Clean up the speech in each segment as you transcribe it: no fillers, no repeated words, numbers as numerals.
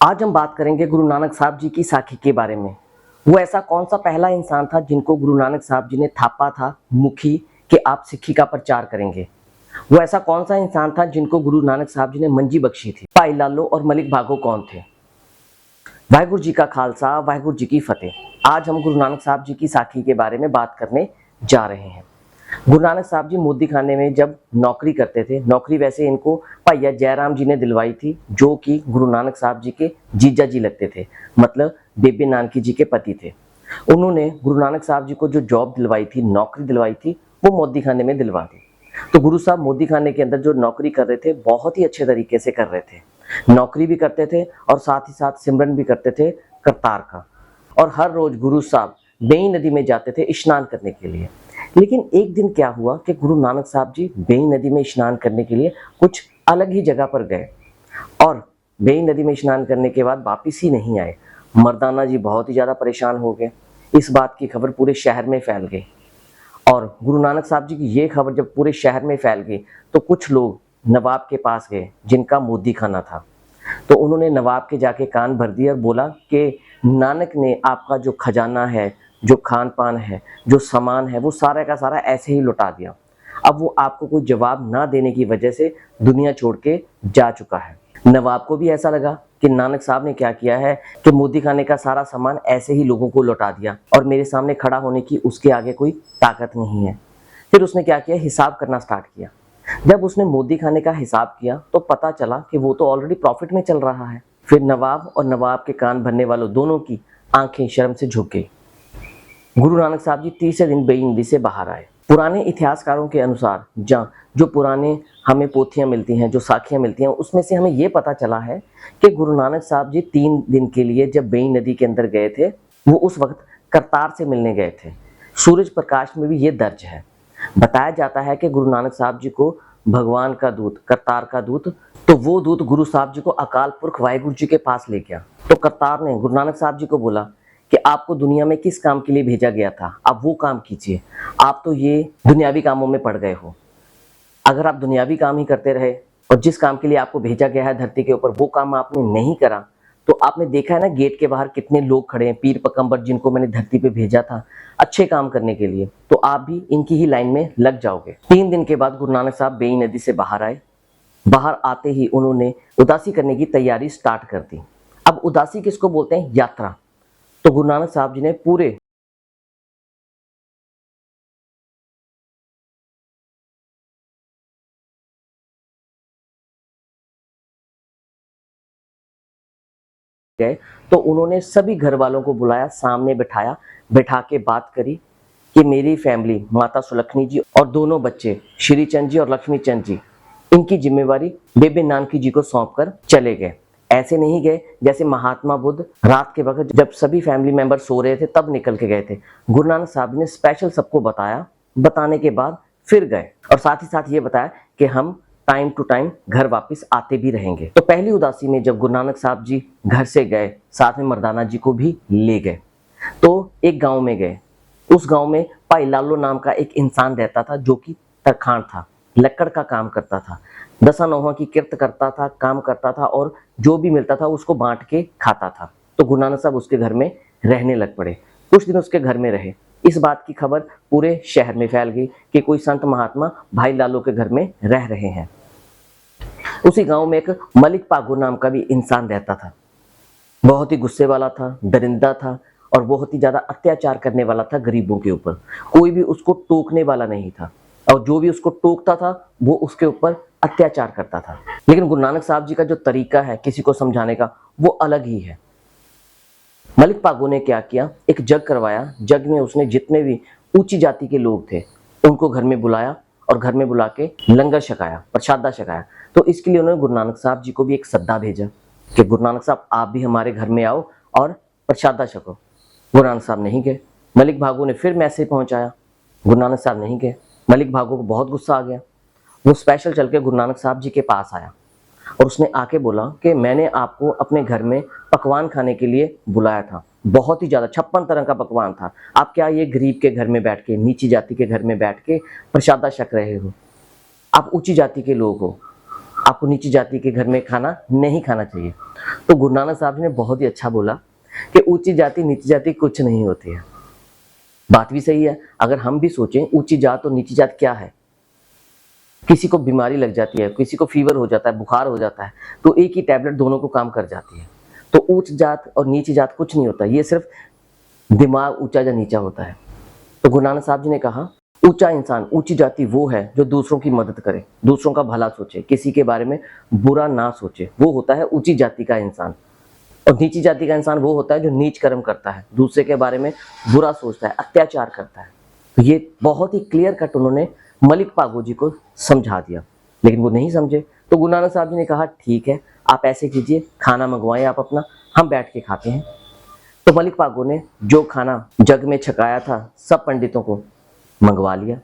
आज हम बात करेंगे गुरु नानक साहब जी की साखी के बारे में। वो ऐसा कौन सा पहला इंसान था जिनको गुरु नानक साहब जी ने थापा था मुखी कि आप सिक्खी का प्रचार करेंगे। वो ऐसा कौन सा इंसान था जिनको गुरु नानक साहब जी ने मंजी बख्शी थी। भाई लालो और मलिक भागो कौन थे। वाहिगुरु जी का खालसा, वाहिगुरु जी की फतेह। आज हम गुरु नानक साहब जी की साखी के बारे में बात करने जा रहे हैं। गुरु नानक साहब जी मोदी खाने में जब नौकरी करते थे, नौकरी वैसे इनको भैया जयराम जी ने दिलवाई थी, जो कि गुरु नानक साहब जी के जीजा जी लगते थे, मतलब बेबे नानकी जी के पति थे। उन्होंने गुरु नानक साहब जी को जो जॉब दिलवाई थी, नौकरी दिलवाई थी, वो मोदी खाने में दिलवा दी। तो गुरु साहब मोदी खाने के अंदर जो नौकरी कर रहे थे, बहुत ही अच्छे तरीके से कर रहे थे। नौकरी भी करते थे और साथ ही साथ सिमरन भी करते थे करतार का। और हर रोज गुरु साहब बेई नदी में जाते थे स्नान करने के लिए। लेकिन एक दिन क्या हुआ कि गुरु नानक साहब जी बेई नदी में स्नान करने के लिए कुछ अलग ही जगह पर गए और बेई नदी में स्नान करने के बाद वापिस ही नहीं आए। मर्दाना जी बहुत ही ज्यादा परेशान हो गए। इस बात की खबर पूरे शहर में फैल गई और गुरु नानक साहब जी की ये खबर जब पूरे शहर में फैल गई तो कुछ लोग नवाब के पास गए जिनका मोदी खाना था। तो उन्होंने नवाब के जाके कान भर दिया और बोला कि नानक ने आपका जो खजाना है, जो खान पान है, जो सामान है, वो सारा का सारा ऐसे ही लौटा दिया। अब वो आपको कोई जवाब ना देने की वजह से दुनिया छोड़ के जा चुका है। नवाब को भी ऐसा लगा कि नानक साहब ने क्या किया है कि मोदी खाने का सारा सामान ऐसे ही लोगों को लौटा दिया और मेरे सामने खड़ा होने की उसके आगे कोई ताकत नहीं है। फिर उसने क्या किया, हिसाब करना स्टार्ट किया। जब उसने मोदी खाने का हिसाब किया तो पता चला कि वो तो ऑलरेडी प्रॉफिट में चल रहा है। फिर नवाब और नवाब के कान भरने वालों दोनों की आंखें शर्म से झुक गई। गुरु नानक साहब जी तीसरे दिन बेई नदी से बाहर आए। पुराने इतिहासकारों के अनुसार जो पुराने हमें पोथियां मिलती हैं, जो साखियां मिलती हैं, उसमें से हमें ये पता चला है कि गुरु नानक साहब जी 3 दिन के लिए जब बेई नदी के अंदर गए थे, वो उस वक्त करतार से मिलने गए थे। सूरज प्रकाश में भी ये दर्ज है। बताया जाता है कि गुरु नानक साहब जी को भगवान का दूत, करतार का दूत, तो वो दूत गुरु साहब जी को अकाल पुरख वाहिगुरु जी के पास ले गया। तो करतार ने गुरु नानक साहब जी को बोला कि आपको दुनिया में किस काम के लिए भेजा गया था, आप वो काम कीजिए। आप तो ये दुनियावी कामों में पड़ गए हो। अगर आप दुनियावी काम ही करते रहे और जिस काम के लिए आपको भेजा गया है धरती के ऊपर, वो काम आपने नहीं करा, तो आपने देखा है ना गेट के बाहर कितने लोग खड़े हैं, पीर पैगंबर जिनको मैंने धरती पे भेजा था अच्छे काम करने के लिए, तो आप भी इनकी ही लाइन में लग जाओगे। 3 दिन के बाद गुरु नानक साहब बेई नदी से बाहर आए। बाहर आते ही उन्होंने उदासी करने की तैयारी स्टार्ट कर दी। अब उदासी किसको बोलते हैं? यात्रा। तो गुरु नानक साहब जी ने पूरे गए तो उन्होंने सभी घर वालों को बुलाया, सामने बिठाया, बिठा के बात करी कि मेरी फैमिली, माता सुलखनी जी और दोनों बच्चे श्री चंद जी और लक्ष्मी चंद जी, इनकी जिम्मेवारी बेबे नानकी जी को सौंप कर चले गए। ऐसे नहीं गए जैसे महात्मा बुद्ध रात के वक्त जब सभी फैमिली मेंबर सो रहे थे तब निकल के गए थे। गुरु नानक साहब ने स्पेशल सबको बताया, बताने के बाद फिर गए और साथ ही साथ ये बताया कि हम टाइम टू टाइम घर वापस आते भी रहेंगे। तो पहली उदासी में जब गुरु नानक साहब जी घर से गए, साथ में मर्दाना जी को भी ले गए। तो एक गांव में गए। उस गांव में भाई लालो नाम का एक इंसान रहता था जो कि तरखान था, लकड़ का काम करता था, 10 नौहों की किरत करता था, काम करता था और जो भी मिलता था उसको बांट के खाता था। तो गुरु नानक साहब उसके घर में रहने लग पड़े। कुछ दिन उसके घर में रहे। इस बात की खबर पूरे शहर में फैल गई कि कोई संत महात्मा भाई लालो के घर में रह रहे हैं। उसी गांव में एक मलिक पागो नाम का भी इंसान रहता था। बहुत ही गुस्से वाला था, दरिंदा था और बहुत ही ज्यादा अत्याचार करने वाला था गरीबों के ऊपर। कोई भी उसको टोकने वाला नहीं था और जो भी उसको टोकता था वो उसके ऊपर अत्याचार करता था। लेकिन गुरु नानक साहब जी का जो तरीका है किसी को समझाने का, वो अलग ही है। मलिक पागो ने क्या किया, एक जग करवाया। जग में उसने जितने भी ऊंची जाति के लोग थे उनको घर में बुलाया और घर में बुला के लंगर छकाया, प्रसादा छकाया। तो इसके लिए उन्होंने गुरु नानक साहब जी को भी एक सद्दा भेजा कि गुरु नानक साहब आप भी हमारे घर में आओ और प्रसादा छको। गुरु नानक साहब नहीं गए। मलिक भागो ने फिर मैसेज पहुंचाया, गुरु नानक साहब नहीं गए। मलिक भागो को बहुत गुस्सा आ गया। वो स्पेशल चल के गुरु नानक साहब जी के पास आया और उसने आके बोला कि मैंने आपको अपने घर में पकवान खाने के लिए बुलाया था, बहुत ही ज्यादा 56 तरह का पकवान था। आप क्या ये गरीब के घर में बैठ के, नीची जाति के घर में बैठ के प्रसादा छक रहे हो? आप ऊंची जाति के लोग हो, आपको नीची जाति के घर में खाना नहीं खाना चाहिए। तो गुरु नानक साहब जी ने बहुत ही अच्छा बोला कि ऊंची जाति नीची जाति कुछ नहीं होती है। बात भी सही है। अगर हम भी सोचें ऊंची जात और नीची जात क्या है, किसी को बीमारी लग जाती है, किसी को फीवर हो जाता है, बुखार हो जाता है, तो एक ही टैबलेट दोनों को काम कर जाती है। तो ऊंच जात और नीची जात कुछ नहीं होता, ये सिर्फ दिमाग ऊंचा या नीचा होता है। तो गुरु नानक साहब जी ने कहा ऊंचा इंसान, ऊंची जाति वो है जो दूसरों की मदद करे, दूसरों का भला सोचे, किसी के बारे में बुरा ना सोचे, वो होता है ऊंची जाति का इंसान। और नीची जाति का इंसान वो होता है जो नीच कर्म करता है, दूसरे के बारे में बुरा सोचता है, अत्याचार करता है। तो ये बहुत ही क्लियर कट उन्होंने मलिक पागो जी को समझा दिया, लेकिन वो नहीं समझे। तो गुरु नानक साहब जी ने कहा ठीक है, आप ऐसे कीजिए, खाना मंगवाएं आप अपना, हम बैठ के खाते हैं। तो मलिक पागो ने जो खाना जग में छकाया था सब पंडितों को मंगवा लिया।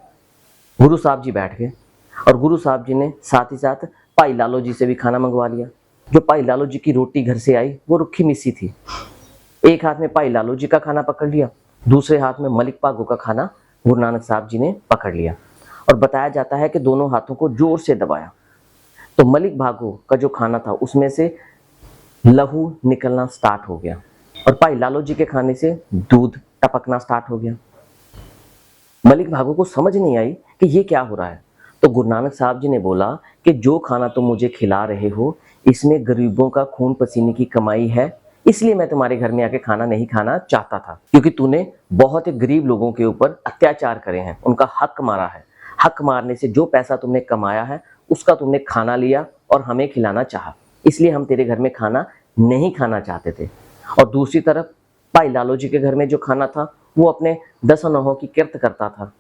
गुरु साहब जी बैठ गए और गुरु साहब जी ने साथ ही साथ भाई लालो जी से भी खाना मंगवा लिया। जो भाई लालो जी की रोटी घर से आई वो रुखी मिस्सी थी। एक हाथ में भाई लालो जी का खाना पकड़ लिया, दूसरे हाथ में मलिक पागो का खाना गुरु नानक साहब जी ने पकड़ लिया और बताया जाता है कि दोनों हाथों को जोर से दबाया। तो मलिक भागो का जो खाना था उसमें से लहू निकलना स्टार्ट हो गया और भाई लालो जी के खाने से दूध टपकना स्टार्ट हो गया। मलिक भागो को समझ नहीं आई कि ये क्या हो रहा है। तो गुरु नानक साहब जी ने बोला कि जो खाना तुम मुझे खिला रहे हो इसमें गरीबों का खून पसीने की कमाई है, इसलिए मैं तुम्हारे घर में आके खाना नहीं खाना चाहता था, क्योंकि तूने बहुत ही गरीब लोगों के ऊपर अत्याचार करे हैं, उनका हक मारा है। हक मारने से जो पैसा तुमने कमाया है उसका तुमने खाना लिया और हमें खिलाना चाहा, इसलिए हम तेरे घर में खाना नहीं खाना चाहते थे। और दूसरी तरफ भाई लालो जी के घर में जो खाना था वो अपने 10 नौहों की किरत करता था,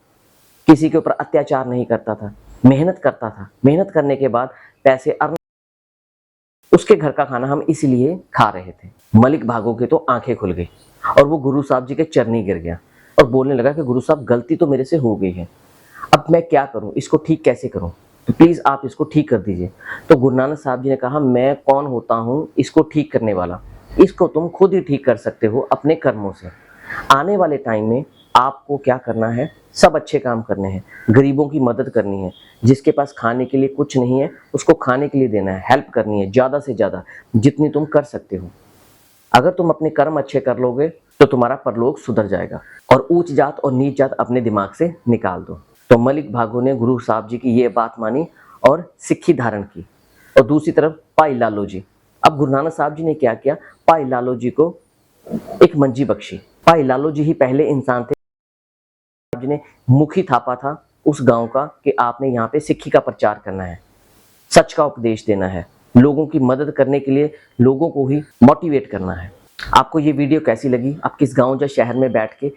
किसी के ऊपर अत्याचार नहीं करता था, मेहनत करता था। मेहनत करने के बाद पैसे अर्न, उसके घर का खाना हम इसलिए खा रहे थे। मलिक भागो के तो आंखें खुल गई और वो गुरु साहब जी के चरनी गिर गया और बोलने लगा कि गुरु साहब गलती तो मेरे से हो गई है, अब मैं क्या करूं, इसको ठीक कैसे करूं, तो प्लीज आप इसको ठीक कर दीजिए। तो गुरु नानक साहब जी ने कहा मैं कौन होता हूं इसको ठीक करने वाला, इसको तुम खुद ही ठीक कर सकते हो अपने कर्मों से। आने वाले टाइम में आपको क्या करना है, सब अच्छे काम करने हैं, गरीबों की मदद करनी है, जिसके पास खाने के लिए कुछ नहीं है उसको खाने के लिए देना है, हेल्प करनी है ज़्यादा से ज़्यादा जितनी तुम कर सकते हो। अगर तुम अपने कर्म अच्छे कर लोगे तो तुम्हारा परलोक सुधर जाएगा और ऊंच जात और नीच जात अपने दिमाग से निकाल दो। तो मलिक भागो ने गुरु साहब जी की ये बात मानी और सिक्खी धारण की। और दूसरी तरफ भाई लालो जी, अब गुरु नानक साहब जी ने क्या किया, भाई लालो जी को एक मंजी बख्शी। भाई लालो जी ही पहले इंसान थे जिन्हें मुखी थापा था उस गांव का कि आपने यहाँ पे सिक्खी का प्रचार करना है, सच का उपदेश देना है, लोगों की मदद करने के लिए लोगों को ही मोटिवेट करना है। आपको ये वीडियो कैसी लगी, आप किस गांव या शहर में बैठ के